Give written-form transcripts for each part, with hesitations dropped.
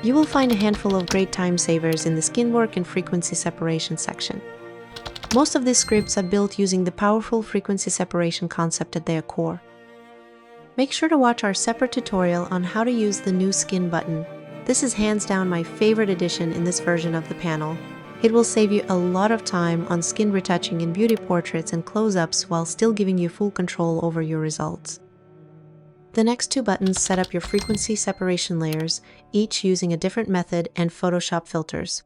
You will find a handful of great time savers in the skin work and frequency separation section. Most of these scripts are built using the powerful frequency separation concept at their core. Make sure to watch our separate tutorial on how to use the new skin button. This is hands down my favorite addition in this version of the panel. It will save you a lot of time on skin retouching in beauty portraits and close-ups while still giving you full control over your results. The next two buttons set up your frequency separation layers, each using a different method and Photoshop filters.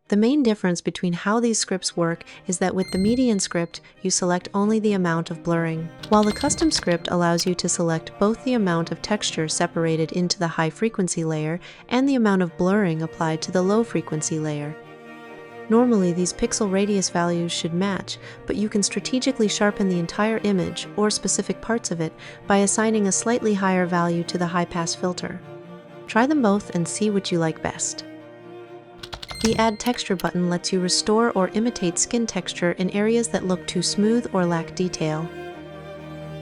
The main difference between how these scripts work is that with the median script, you select only the amount of blurring, while the custom script allows you to select both the amount of texture separated into the high frequency layer and the amount of blurring applied to the low frequency layer. Normally, these pixel radius values should match, but you can strategically sharpen the entire image or specific parts of it by assigning a slightly higher value to the high-pass filter. Try them both and see what you like best. The Add Texture button lets you restore or imitate skin texture in areas that look too smooth or lack detail.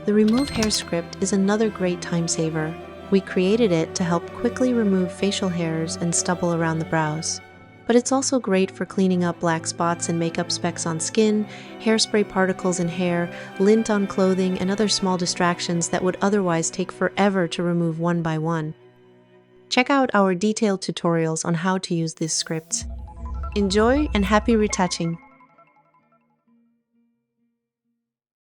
The Remove Hair script is another great time saver. We created it to help quickly remove facial hairs and stubble around the brows. But it's also great for cleaning up black spots and makeup specks on skin, hairspray particles in hair, lint on clothing, and other small distractions that would otherwise take forever to remove one by one. Check out our detailed tutorials on how to use these scripts. Enjoy and happy retouching!